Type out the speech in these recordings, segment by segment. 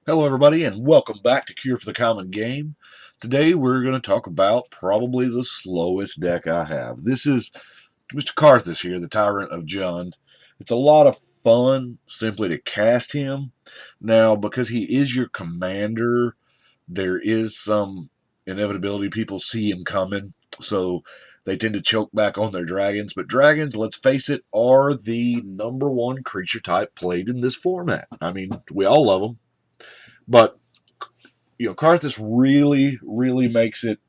Hello, everybody, and welcome back to Cure for the Common Game. Today, we're going to talk about probably the slowest deck I have. This is Mr. Karrthus here, the Tyrant of Jund. It's a lot of fun simply to cast him. Now, because he is your commander, there is some inevitability. People see him coming, so they tend to choke back on their dragons. But dragons, let's face it, are the number one creature type played in this format. I mean, we all love them. But Karthus really makes it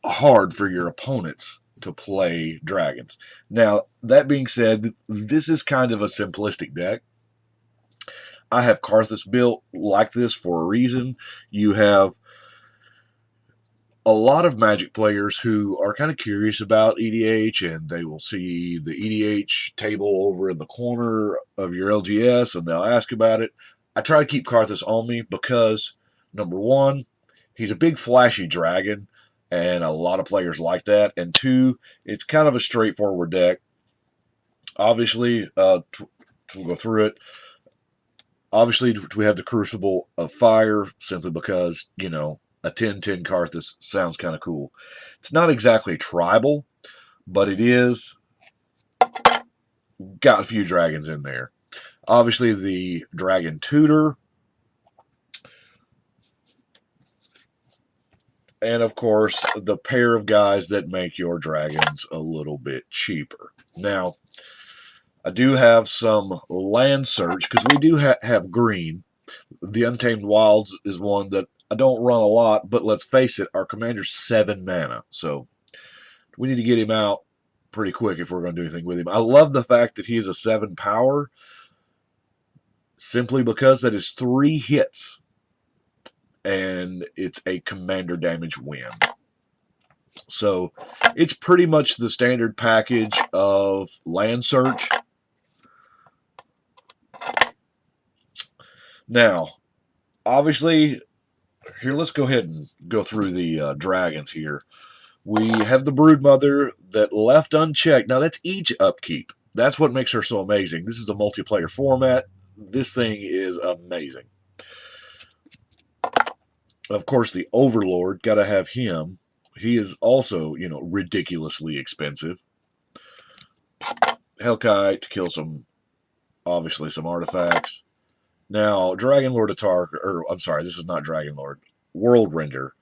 hard for your opponents to play dragons. Now, that being said, this is kind of a simplistic deck. I have Karthus built like this for a reason. You have a lot of Magic players who are kind of curious about EDH, and they will see the EDH table over in the corner of your LGS, and they'll ask about it. I try to keep Karthus on me because, number one, he's a big flashy dragon, and a lot of players like that. And two, it's kind of a straightforward deck. Obviously, we'll go through it. Obviously, we have the Crucible of Fire simply because, a 10-10 Karthus sounds kind of cool. It's not exactly tribal, but it is got a few dragons in there. Obviously, the Dragon Tutor. And, of course, the pair of guys that make your dragons a little bit cheaper. Now, I do have some land search because we do have green. The Untamed Wilds is one that I don't run a lot, but let's face it, our commander's 7 mana. So we need to get him out pretty quick if we're going to do anything with him. I love the fact that he's a 7 power simply because that is 3 hits and it's a commander damage win. So it's pretty much the standard package of land search. Now, obviously, here, let's go ahead and go through the dragons here. We have the Broodmother that left unchecked. Now, that's each upkeep. That's what makes her so amazing. This is a multiplayer format. This thing is amazing. Of course, the Overlord, got to have him. He is also, ridiculously expensive. Hellkite to kill obviously, some artifacts. Now, Dragon Lord of Tar, or I'm sorry, this is not Dragon Lord. World Render.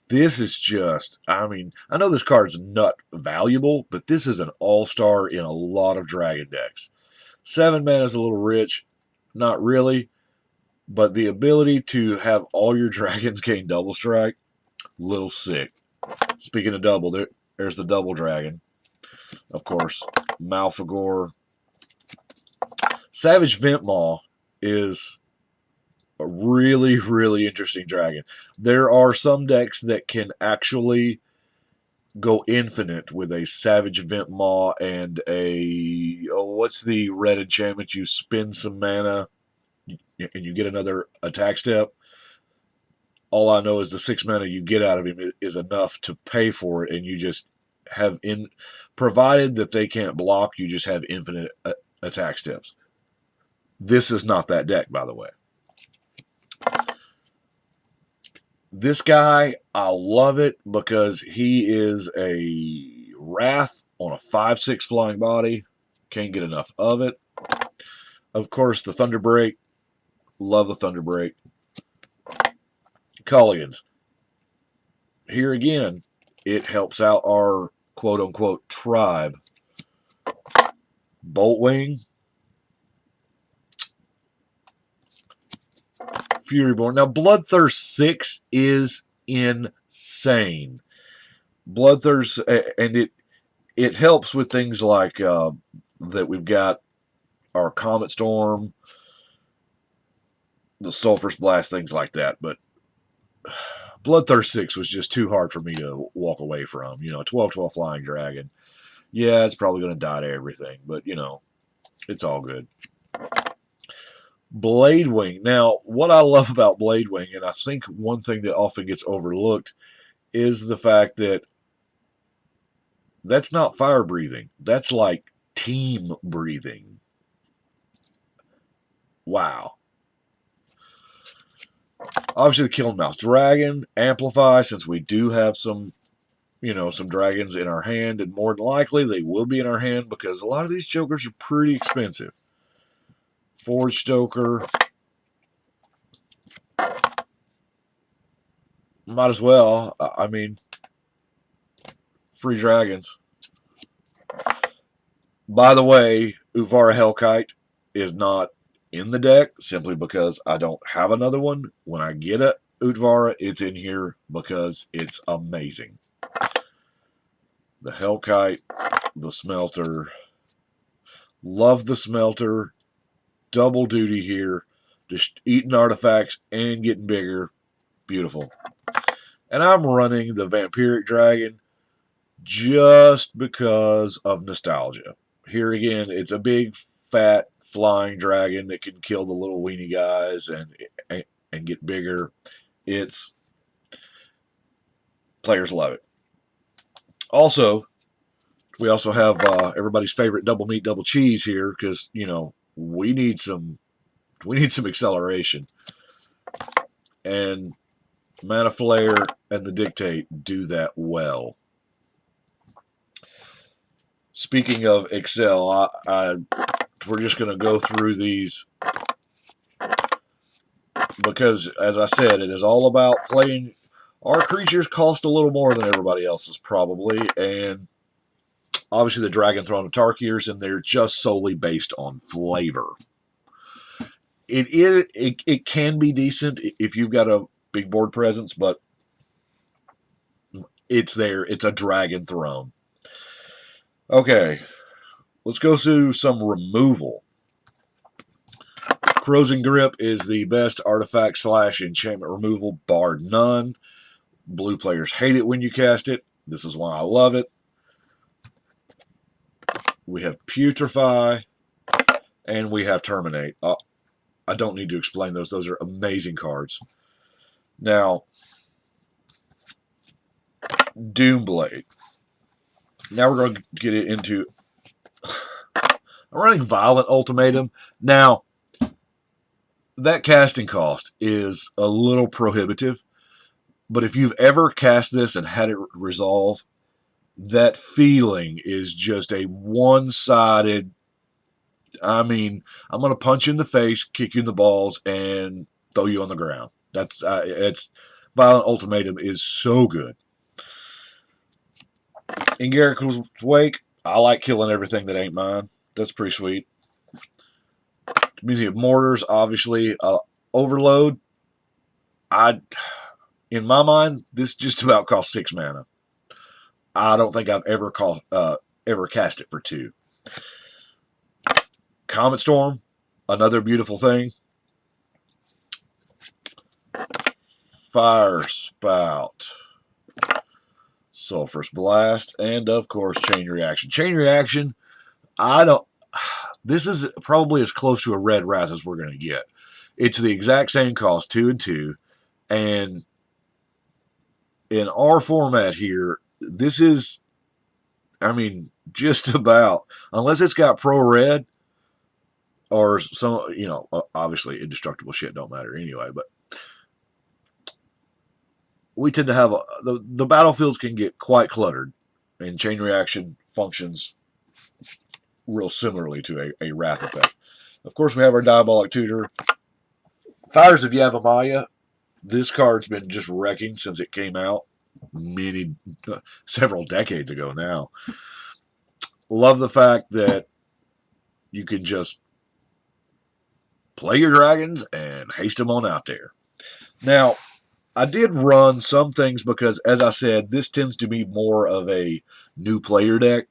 This is just, I know this card's not valuable, but this is an all-star in a lot of Dragon decks. 7 mana is a little rich. Not really. But the ability to have all your dragons gain double strike, little sick. Speaking of double, there's the double dragon. Of course, Malfagor. Savage Ventmaw is a really interesting dragon. There are some decks that can actually go infinite with a Savage Ventmaw and what's the red enchantment? You spend some mana and you get another attack step. All I know is the 6 mana you get out of him is enough to pay for it, and you just have provided that they can't block, you just have infinite attack steps. This is not that deck, by the way. This guy, I love it because he is a Wrath on a 5/6 flying body. Can't get enough of it. Of course, the Thunderbreak. Love the Thunderbreak. Culligans. Here again, it helps out our quote-unquote tribe. Boltwing. Furyborn. Now, Bloodthirst 6 is insane. Bloodthirst, and it helps with things like that we've got our Comet Storm, the Sulphurous Blast, things like that. But Bloodthirst 6 was just too hard for me to walk away from. 12/12 Flying Dragon. Yeah, it's probably going to die to everything, but, it's all good. Bladewing. Now, what I love about Bladewing, and I think one thing that often gets overlooked, is the fact that that's not fire breathing. That's like team breathing. Wow. Obviously, the Killing Mouse Dragon, Amplify, since we do have some, some dragons in our hand, and more than likely they will be in our hand because a lot of these jokers are pretty expensive. Forge Stoker. Might as well. I mean, free dragons. By the way, Uvara Hellkite is not in the deck simply because I don't have another one. When I get a Utvara, it's in here because it's amazing. The Hellkite, the Smelter. Love the Smelter. Double duty here. Just eating artifacts and getting bigger. Beautiful. And I'm running the Vampiric Dragon just because of nostalgia. Here again, it's a big, fat, flying dragon that can kill the little weenie guys and get bigger. It's players love it. Also, we also have everybody's favorite double meat, double cheese here because we need some acceleration. And Mana Flare and the Dictate do that well. Speaking of Excel, we're just going to go through these because, as I said, it is all about playing. Our creatures cost a little more than everybody else's probably, and obviously the Dragon Throne of Tarkiers, and they're just solely based on flavor. It can be decent if you've got a big board presence, but it's there. It's a Dragon Throne. Okay, let's go through some removal. Corrosion Grip is the best artifact / enchantment removal, bar none. Blue players hate it when you cast it. This is why I love it. We have Putrefy, and we have Terminate. I don't need to explain those. Those are amazing cards. Now, Doomblade. Now we're going to get it into... I'm running Violent Ultimatum. Now, that casting cost is a little prohibitive, but if you've ever cast this and had it resolve, that feeling is just a one-sided... I mean, I'm going to punch you in the face, kick you in the balls, and throw you on the ground. It's Violent Ultimatum is so good. In Garruk's Wake, I like killing everything that ain't mine. That's pretty sweet. Museum of Mortars, obviously. Overload, in my mind, this just about costs 6 mana. I don't think I've ever cast it for 2. Comet Storm, another beautiful thing. Fire Spout, Sulphurous Blast, and of course Chain Reaction. Chain Reaction, this is probably as close to a Red Wrath as we're going to get. It's the exact same cost, 2 and 2, and in our format here, this is, I mean, just about, unless it's got Pro Red, or some, obviously indestructible shit don't matter anyway, but we tend to have, the battlefields can get quite cluttered, and Chain Reaction functions real similarly to a Wrath effect. Of course, we have our Diabolic Tutor. Fires of Yavimaya. This card's been just wrecking since it came out several decades ago now. Love the fact that you can just play your dragons and haste them on out there. Now, I did run some things because, as I said, this tends to be more of a new player deck.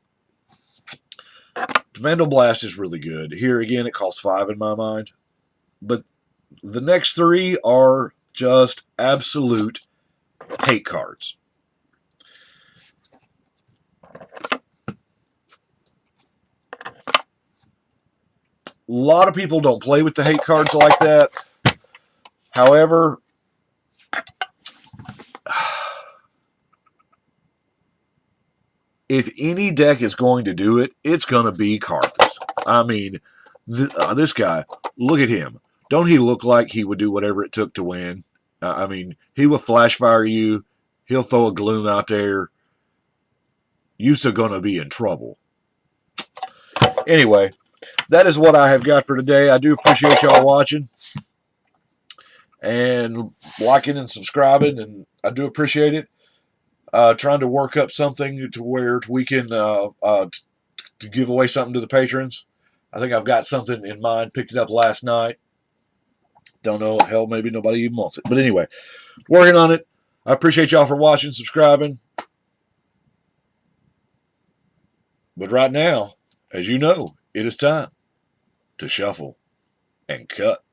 Vandal Blast is really good. Here again, it costs 5 in my mind. But the next 3 are just absolute hate cards. A lot of people don't play with the hate cards like that. However, if any deck is going to do it, it's going to be Karrthus. I mean, this guy, look at him. Don't he look like he would do whatever it took to win? I mean, he will flash fire you. He'll throw a gloom out there. You're going to be in trouble. Anyway, that is what I have got for today. I do appreciate y'all watching and liking and subscribing, and I do appreciate it. Trying to work up something to where we can to give away something to the patrons. I think I've got something in mind. Picked it up last night. Don't know. Hell, maybe nobody even wants it. But anyway, working on it. I appreciate y'all for watching, subscribing. But right now, as you know, it is time to shuffle and cut.